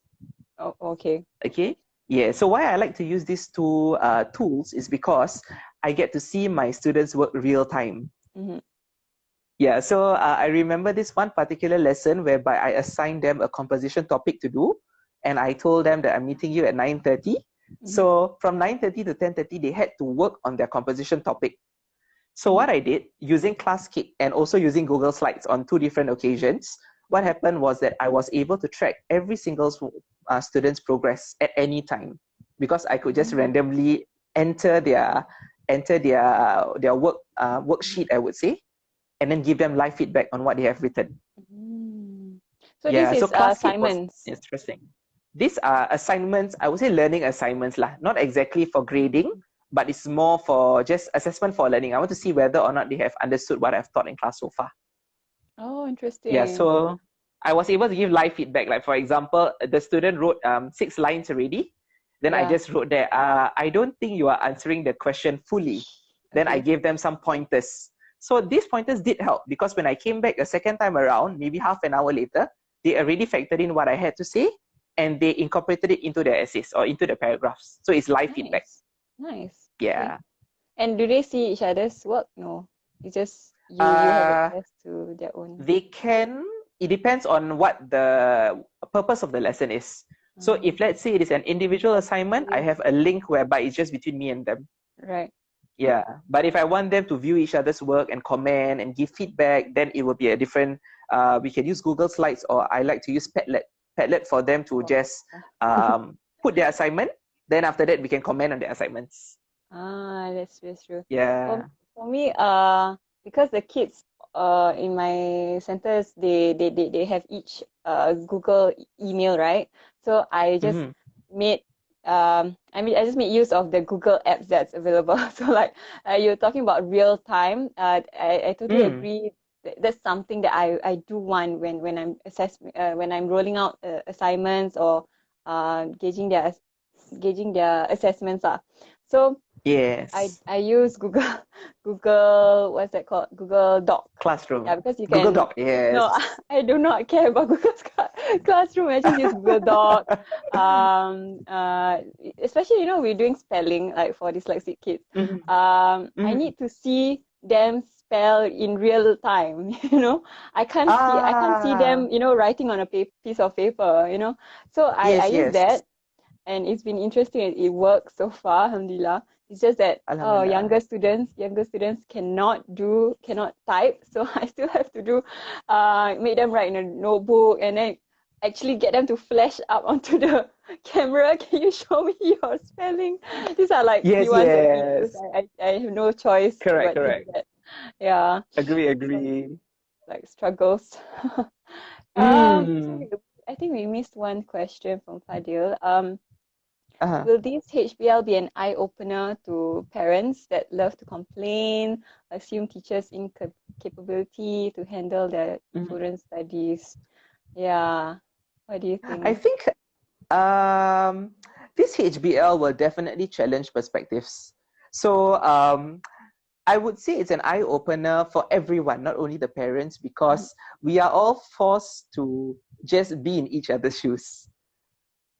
oh, okay. Okay, yeah. So why I like to use these two tools is because I get to see my students work real time. Mm-hmm. Yeah, so I remember this one particular lesson whereby I assigned them a composition topic to do, and I told them that I'm meeting you at 9:30. Mm-hmm. So from 9:30 to 10:30, they had to work on their composition topic. So Mm-hmm. what I did, using Classkick and also using Google Slides on two different occasions, what Mm-hmm. happened was that I was able to track every single student's progress at any time because I could just Mm-hmm. randomly enter their worksheet, I would say, and then give them live feedback on what they have written. Mm. So this Yeah, so is Classkick was assignments. interesting. These are assignments, I would say learning assignments lah, not exactly for grading, but it's more for just assessment for learning. I want to see whether or not they have understood what I've taught in class so far. Oh, Yeah, interesting. so I was able to give live feedback. Like for example, the student wrote 6 lines already. Then I Yeah. just wrote there, I don't think you are answering the question fully. Then I Okay. gave them some pointers. So these pointers did help because when I came back a second time around, maybe half an hour later, they already factored in what I had to say and they incorporated it into their essays or into the paragraphs. So it's live feedback. Nice. Nice. Okay. Yeah. And do they see each other's work? No. It's just you have Uh, access to their own. they can, it depends on what the purpose of the lesson is. So Um, if let's say it is an individual assignment, I okay. have a link whereby it's just between me and them. Right. Yeah, but if I want them to view each other's work and comment and give feedback, then it will be a different. We can use Google Slides, or I like to use Padlet. Padlet for them to Oh. just put their assignment. Then after that, we can comment on their assignments. That's true. For Yeah. for me, because the kids in my centers they have each Google email, right? So I just Mm-hmm. made I just made use of the Google apps that's available. So like you're talking about real time. I totally Mm. agree. That's something that I do want when I'm when I'm rolling out assignments or gauging their assessments are. So Yes. I use Google Google what's that called? Google Doc. Yeah, Classroom. because you Google can Doc. no, Yes. I do not care about Google Classroom. I just use Google Doc. Um, uh, Especially we're doing spelling like for dyslexic kids. Mm-hmm. I Mm-hmm. need to see them spell in real time. I can't see Ah. them writing on a piece of paper. So I Yes. use Yes. that, and it's been interesting and it works so far, alhamdulillah. It's just that Alhamdulillah. younger students cannot type, so I still have to do make them write in a notebook and then actually get them to flash up onto the camera. Can you show me your spelling? These are like Yes. nuanced issues. Yes. I have no choice Correct. but to do Correct. that. Yeah. Agree. So Agree. like struggles. Mm. I think we missed one question from Fadil. Uh-huh. Will this HBL be an eye-opener to parents that love to complain, assume teachers' incapability to handle their Mhm. children's studies? Yeah, what do you I think? think this HBL will definitely challenge perspectives. So I would say it's an eye opener for everyone, not only the parents, Mm, because we are all forced to just be in each other's shoes,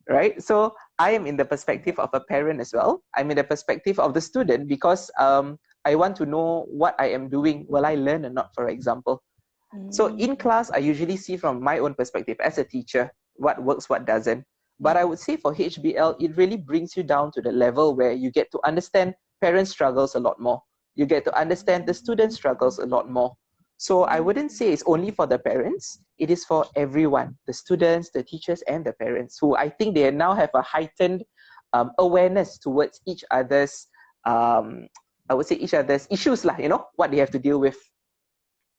right? So I am in the perspective of a parent as well. I'm in the perspective of the student because I want to know what I am doing. Will I learn or not, for example? So in mm, class, I usually see from my own perspective as a teacher what works, what doesn't. But mm, I would say for HBL, it really brings you down to the level where you get to understand parents' struggles a lot more. You get to understand the students' struggles a lot more. So I wouldn't say it's only for the parents. It is for everyone, the students, the teachers, and the parents, who I think they now have a heightened awareness towards each other's, I would say each other's issues, lah, what they have to deal with.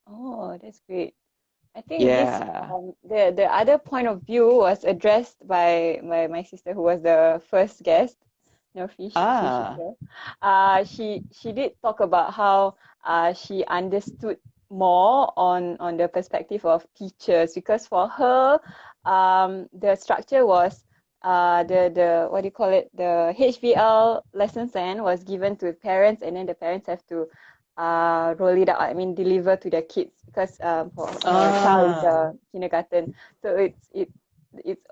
Oh, that's great. I think this Yeah. the other point of view was addressed by my sister who was the first guest. No, fish Ah. eater. She did talk about how she understood more on the perspective of teachers, because for her the structure was the what do you call it, the HVL lesson plan was given to parents, and then the parents have to roll it out, I mean deliver to their kids, because for her child is Ah, kindergarten, so it's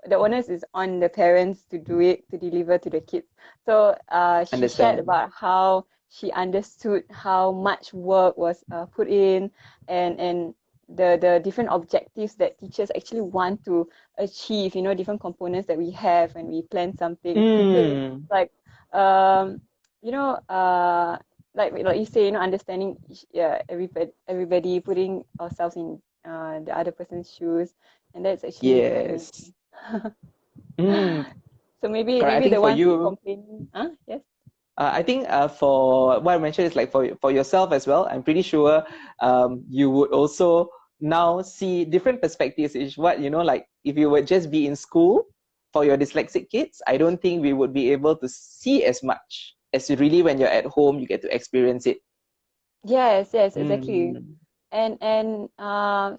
the onus is on the parents to do it, to deliver to the kids. So she shared understand. about how she understood how much work was put in, and the different objectives that teachers actually want to achieve, different components that we have when we plan something. So it's Mm, like um, you know, like you say, understanding everybody, putting ourselves in the other person's shoes, and that's actually quite yes. amazing. Mm, So maybe correct. I maybe think the for ones you, complaining, yes. I think for what I mentioned is like for yourself as well. I'm pretty sure you would also now see different perspectives. Is what like if you would just be in school for your dyslexic kids, I don't think we would be able to see as much as you really when you're at home. You get to experience it. Yes, exactly. Mm,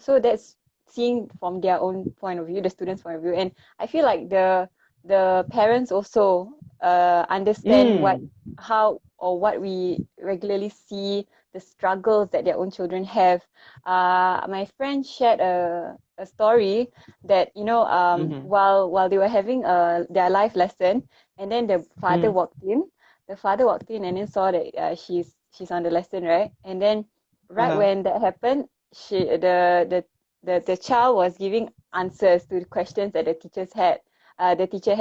So that's seeing from their own point of view, the students' point of view, and I feel like the parents also understand mm, how or what we regularly see, the struggles that their own children have. My friend shared a story that mm-hmm, while they were having their life lesson, and then the father mm, walked in. The father walked in and then saw that she's on the lesson, right? And then right uh-huh, when that happened, the child was giving answers to the questions that the teacher had.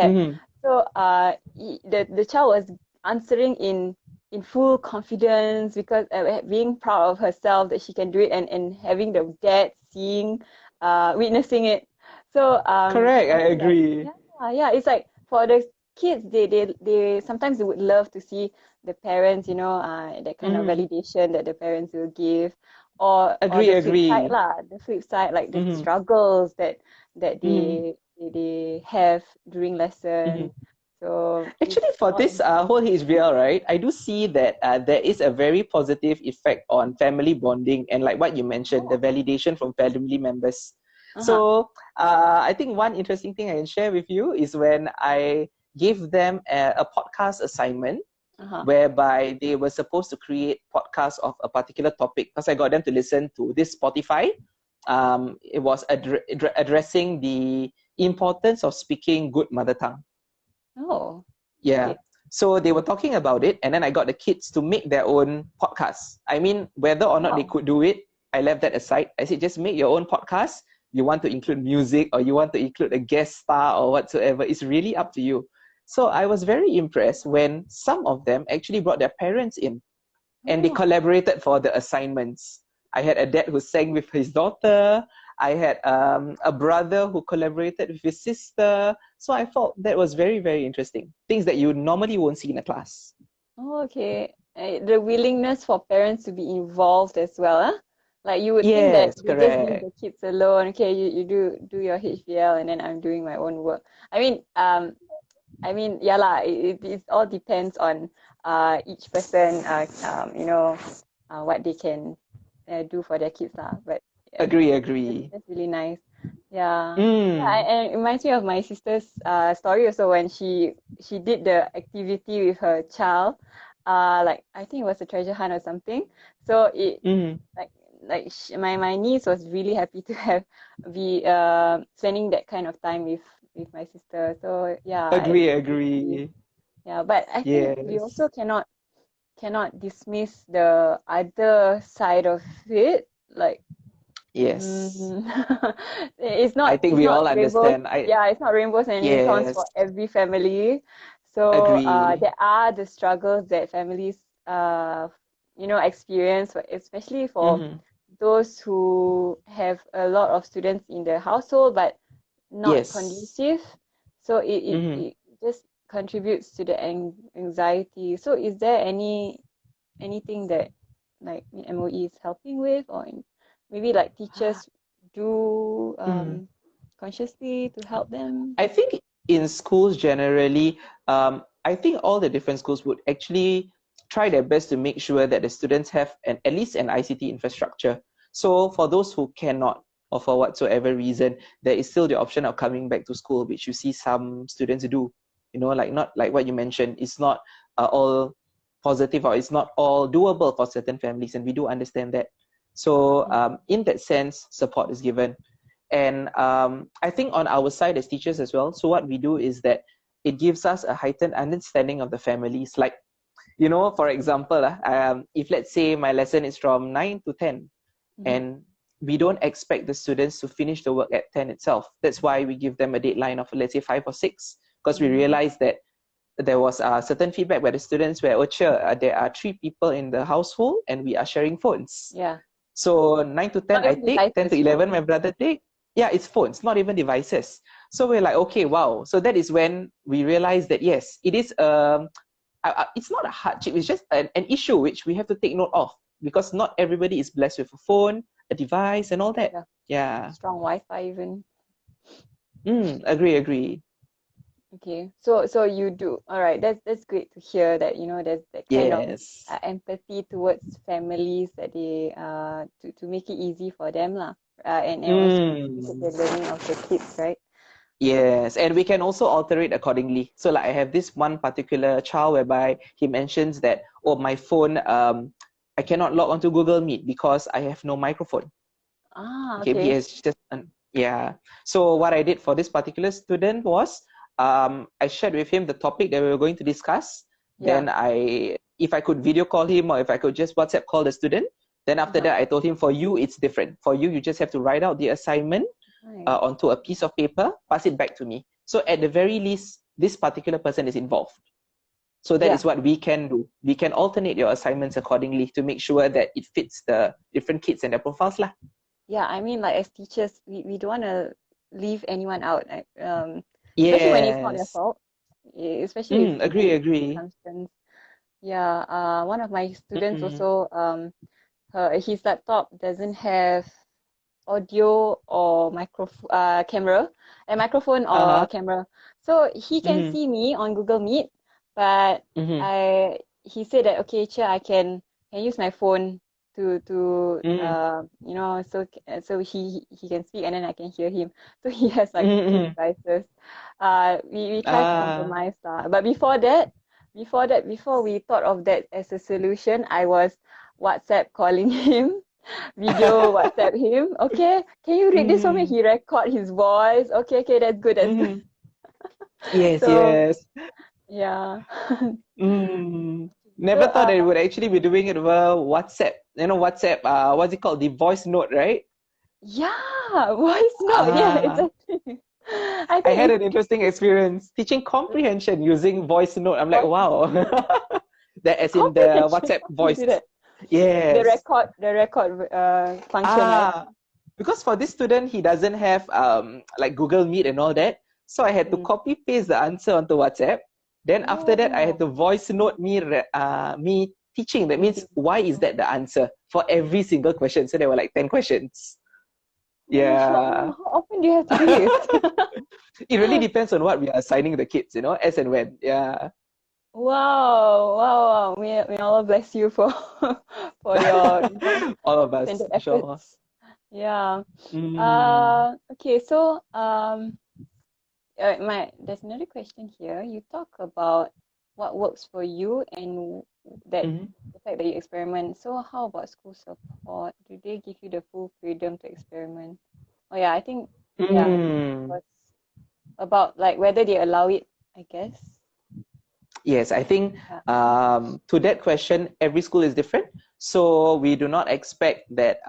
mm-hmm, So the child was answering in full confidence because being proud of herself that she can do it, and having the dad seeing, witnessing it. So Correct, I I feel like, agree. yeah, it's like for the kids, they sometimes they would love to see the parents, that kind of Mm-hmm. validation that the parents will give, or Agree, the flip side agree. lah, the flip side, like the Mm-hmm. struggles that Mm-hmm. they have during Mm-hmm. lesson. So it's Actually, for not this easy. whole HBL, right, I do see that there is a very positive effect on family bonding and, like what you mentioned, the Oh, validation from family members. uh-huh, So I think one interesting thing I can share with you is when I gave them a podcast assignment uh-huh. whereby they were supposed to create podcasts of a particular topic, because I got them to listen to this Spotify. It was addressing the importance of speaking good mother tongue. Oh, Yeah. okay. So they were talking about it, and then I got the kids to make their own podcast. I mean, whether or not they Wow. could do it, I left that aside. I said, just make your own podcast. You want to include music or you want to include a guest star or whatsoever, it's really up to you. So I was very impressed when some of them actually brought their parents in and they Oh, collaborated for the assignments. I had a dad who sang with his daughter. I had a brother who collaborated with his sister. So I thought that was very, very interesting. Things that you normally won't see in a class. oh, okay. The willingness for parents to be involved as well, huh? Like you would think that Yes, you just leave correct. the kids alone. Okay, you do your HBL, and then I'm doing my own work. I mean, yeah lah. It all depends on each person. What they can do for their kids lah. But Agree, that's, agree. that's really nice. Yeah. Yeah, Mm, and it reminds me of my sister's story also when she did the activity with her child. Like I think it was a treasure hunt or something. So it mm. like my niece was really happy to have be spending that kind of time with my sister. So yeah, Agree, it's really, agree. yeah. But I think we Yes. also cannot dismiss the other side of it. Like Yes. mm, it's I not think it's we not all rainbows. understand. Yeah, it's not rainbows and unicorns Yes, for every family. So agree. there are the struggles that families experience, especially for Mm-hmm. those who have a lot of students in the household but not Yes. conducive. So Mm-hmm. it just contributes to the anxiety. So is there anything that like MOE is helping with, or maybe like teachers do Mm-hmm. consciously to help them? I think in schools generally, I think all the different schools would actually try their best to make sure that the students have at least an ICT infrastructure. So for those who cannot, or for whatsoever reason, there is still the option of coming back to school, which you see some students do. Like not like what you mentioned, it's not all positive or it's not all doable for certain families, and we do understand that. So in that sense, support is given. And I think on our side as teachers as well, so what we do is that it gives us a heightened understanding of the families. Like, for example, if let's say my lesson is from 9 to 10, Mm-hmm. and we don't expect the students to finish the work at 10 itself. That's why we give them a deadline of, let's say, 5 or 6, because we Mm-hmm. realize that there was certain feedback by the students where, oh, sure, there are 3 people in the household and we are sharing phones. Yeah, So 9 to 10 not I even take, 10 to devices, 11 phone. my brother take. Yeah, it's phones, not even devices. So we're like, okay, wow. So that is when we realize that yes, it is it's not a hardship, it's just an issue which we have to take note of, because not everybody is blessed with a phone, a device, and all that. Yeah, Yeah. strong Wi-Fi even. Agree. Okay, so you do. All right, that's great to hear that there's that kind of Yes. empathy towards families that they to make it easy for them lah, and also facilitate Mm. the learning of the kids, right? Yes, and we can also alter it accordingly. So like I have this one particular child whereby he mentions that, oh, my phone, I cannot log onto Google Meet because I have no microphone. Ah, Okay, he okay. has just yeah. So what I did for this particular student was, I shared with him the topic that we were going to discuss. Yeah. Then if I could video call him or if I could just WhatsApp call the student. Then after Uh-huh. that, I told him, for you, it's different. For you, you just have to write out the assignment Nice. onto a piece of paper, pass it back to me. So at the very least, this particular person is involved. So that Yeah. is what we can do. We can alternate your assignments accordingly to make sure that it fits the different kids and their profiles lah. Yeah, I mean, like as teachers, we don't want to leave anyone out, like, especially when it's not their Yes. fault, especially if it's Agree, due to agree. circumstance. Yeah, one of my students Mm-mm. also, his laptop doesn't have audio or camera, a microphone or Uh-huh. camera. So he can Mm-hmm. see me on Google Meet, but Mm-hmm. he said that okay, Chia, I can use my phone to Mm-hmm. so he can speak and then I can hear him. So he has like two Mm-hmm. devices. We try to Ah. compromise lah. But before we thought of that as a solution, I was WhatsApp calling him, video WhatsApp him. Okay, can you read this for me? Mm-hmm. He record his voice. Okay, okay, that's good, that's good. Mm-hmm. Yes, So yes. yeah. So Never thought that it would actually be doing it over WhatsApp. You know, WhatsApp, what's it called? The voice note, right? yeah, voice note. Yeah, Ah, exactly. I I think had if an interesting experience teaching comprehension using voice note. I'm like, voice wow. That as in the comprehension, WhatsApp how do you voice. do that? Yes. The record function, right? Ah, because for this student, he doesn't have like Google Meet and all that. So I had to Mm. copy paste the answer onto WhatsApp. Then after that, I had Oh, to voice note me teaching. That means reading. why is that the answer for every single question? So there were like 10 questions. Mashallah, Yeah. how often do you have to do this? It really depends on what we are assigning the kids, as and when. Yeah. Wow, wow, wow. May Allah bless you for for your, All of us, extended inshallah. efforts. Yeah. Mm. Okay, so there's another question here. You talk about what works for you and that Mhm. the fact that you experiment. So how about school support? Do they give you the full freedom to experiment? Oh yeah, I think yeah, it Mm. was about like whether they allow it, I guess. Yes, I think Yeah. to that question, every school is different. So we do not expect that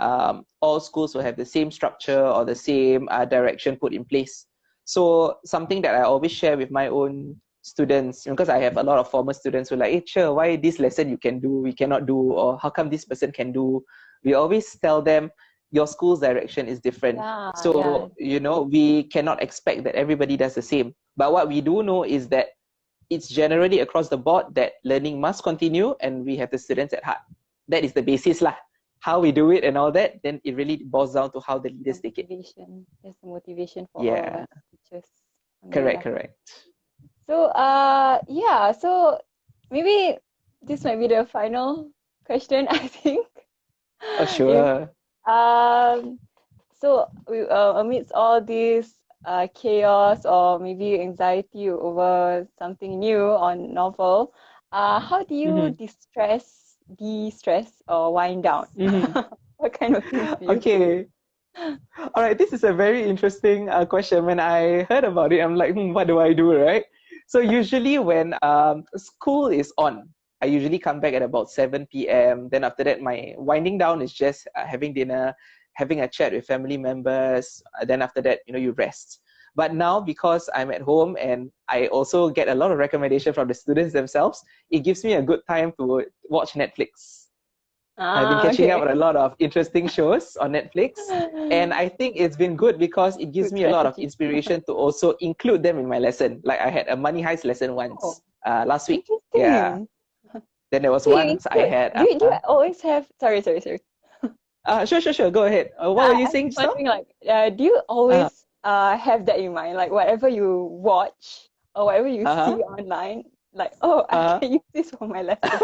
all schools will have the same structure or the same direction put in place. So something that I always share with my own students, because I have a lot of former students who are like, hey, sure, why this lesson you can do, we cannot do, or how come this person can do? We always tell them your school's direction is different. Yeah, yeah. So, we cannot expect that everybody does the same. But what we do know is that it's generally across the board that learning must continue and we have the students at heart. That is the basis lah. How we do it and all that, then it really boils down to how the The leaders take it. motivation. That's the motivation for all of Yeah, us teachers. correct, Alhamdulillah. correct. So, yeah, so maybe this might be the final question, I think. Oh, If sure. so amidst all this chaos or maybe anxiety over something new on novel, how do you Mm-hmm. de-stress or wind down? Mm-hmm. What kind of things do you do? Okay. All right, this is a very interesting question. When I heard about it, I'm like, what do I do, right? So usually when school is on, I usually come back at about 7 p.m. Then after that, my winding down is just having dinner, having a chat with family members. Then after that, you rest. But now, because I'm at home and I also get a lot of recommendation from the students themselves, it gives me a good time to watch Netflix. I've been Ah, catching up okay. on a lot of interesting shows on Netflix. And I think it's been good because it gives Good me a lot of strategy. inspiration to also include them in my lesson. Like I had a money heist lesson Oh, once last week. Yeah. interesting. Then there was So you once I include, had. do you always have, sorry. Sure, sure, sure. Go ahead. No, What were you I'm saying just just now? wondering, like, do you Uh, always have that in mind? Like, whatever you watch or whatever you uh-huh. see online, like, oh, I Uh, can use this for my lesson.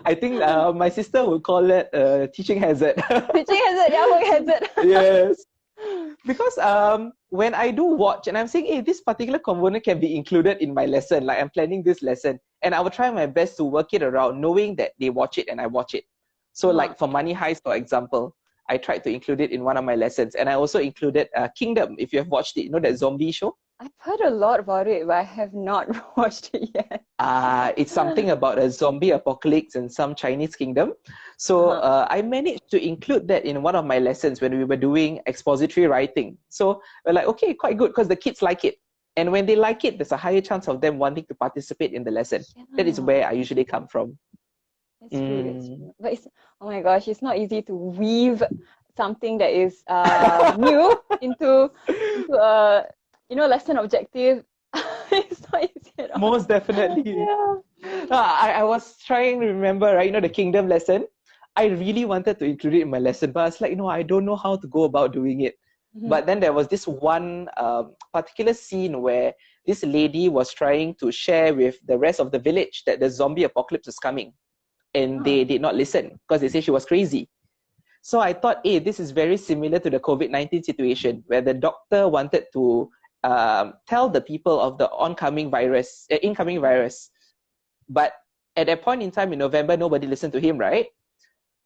I think my sister would call it teaching hazard. Teaching hazard, yeah, work hazard. Yes. Because when I do watch and I'm saying, hey, this particular component can be included in my lesson, like I'm planning this lesson, and I will try my best to work it around, knowing that they watch it and I watch it. So, Uh-huh. like for Money Heist, for example, I tried to include it in one of my lessons, and I also included Kingdom. If you have watched it, that zombie show. I've heard a lot about it, but I have not watched it yet. It's something about a zombie apocalypse in some Chinese kingdom. So Uh-huh. I managed to include that in one of my lessons when we were doing expository writing. So we're like, okay, quite good because the kids like it. And when they like it, there's a higher chance of them wanting to participate in the lesson. That is Yeah, where I usually come from. that's true. That's Mm. true. But it's, oh my gosh, it's not easy to weave something that is new into a lesson objective. It's not easy at all. Most definitely. Yeah. I was trying to remember, right, the kingdom lesson. I really wanted to include it in my lesson, but I was like, no, I don't know how to go about doing it. Mhm. But then there was this one particular scene where this lady was trying to share with the rest of the village that the zombie apocalypse is coming. And Ah, they did not listen because they said she was crazy. So I thought, hey, this is very similar to the COVID-19 situation where the doctor wanted to tell the people of the incoming virus. But at that point in time in November, nobody listened to him, right?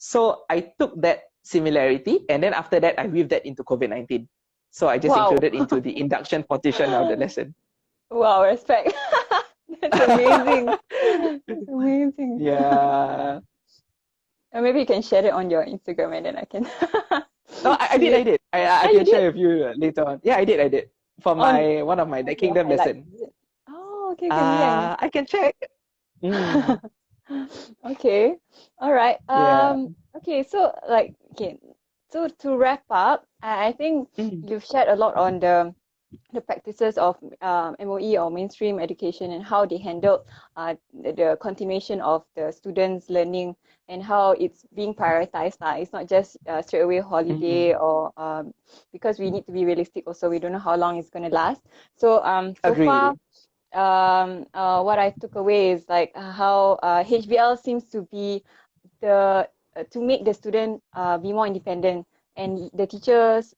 So I took that similarity and then after that, I weaved that into COVID-19. So I just wow. included into the induction portion of the lesson. Wow, respect. That's amazing. That's amazing. Yeah. Maybe you can share it on your Instagram and then I can No, I see did, I it. did. I Ah, you can did share with you later on. Yeah, I did. For on one of my the your kingdom highlights. lesson. Is it? Oh, okay, okay, yeah. I can check. Mm, Okay. All right. yeah. Okay, so like okay. So to wrap up, I think Mm, you've shared a lot on the practices of MOE or mainstream education and how they handled the continuation of the students' learning and how it's being prioritized. It's not just straight away holiday mm. or because we need to be realistic also. We don't know how long it's going to last. So so far, Agree. what I took away is like how HBL seems to be the to make the student be more independent, and the teachers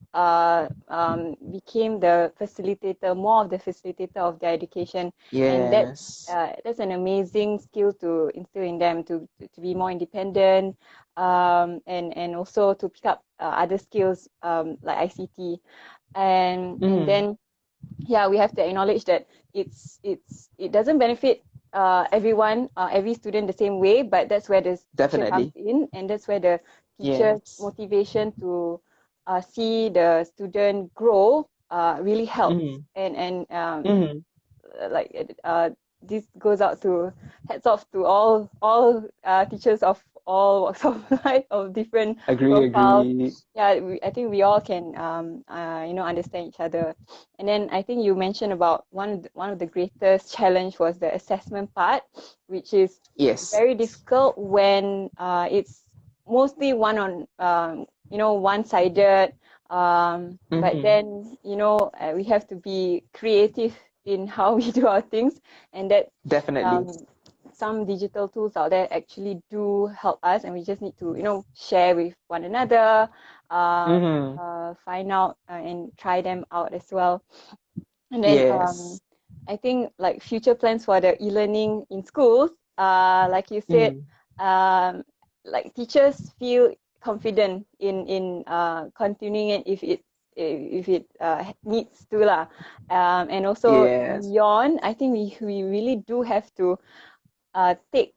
became the facilitator, more of the facilitator of their education, and Yes. that's an amazing skill to instill in them to be more independent, and also to pick up other skills like ICT, and Mm, then yeah, we have to acknowledge that it doesn't benefit everyone, every student the same way, but that's where the teacher comes definitely. in, and that's where the teacher's Yes. motivation to see the student grow really helps. Mm, And mm. like this goes out to hats off to all teachers of all walks of life of different profiles. Agree. Yeah, I think we all can understand each other. And then I think you mentioned about one of the greatest challenge was the assessment part, which is Yes. very difficult when it's mostly one-sided. But Mm-hmm. then we have to be creative in how we do our things, and that Definitely. um, some digital tools out there actually do help us, and we just need to share with one another, Mm-hmm. find out and try them out as well. And then Yes. I think like future plans for the e-learning in schools, like you said, Mm. um, like teachers feel confident in continuing it if it needs to lah. And also Yes. beyond, I think we really do have to take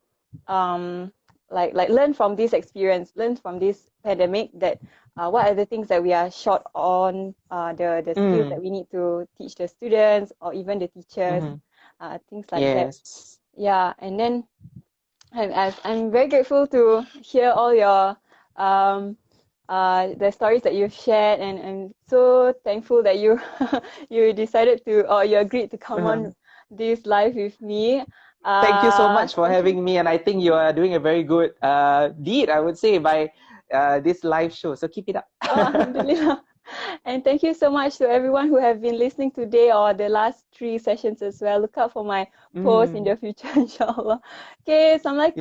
like learn from this experience, learn from this pandemic that what are the things that we are short on, the skills that Mm. we need to teach the students or even the teachers, Mm-hmm. things like that. Yes. Yeah, and then I'm very grateful to hear all your the stories that you've shared, and I'm so thankful that you you decided to, or you agreed to come Uh-huh. on this live with me. Thank you so much for Thank you. having me, and I think you are doing a very good deed, I would say, by this live show. So keep it up. Alhamdulillah. And thank you so much to everyone who have been listening today or the last 3 sessions as well. Look out for my post in Mm. the future, inshallah. Okay, Assalamualaikum.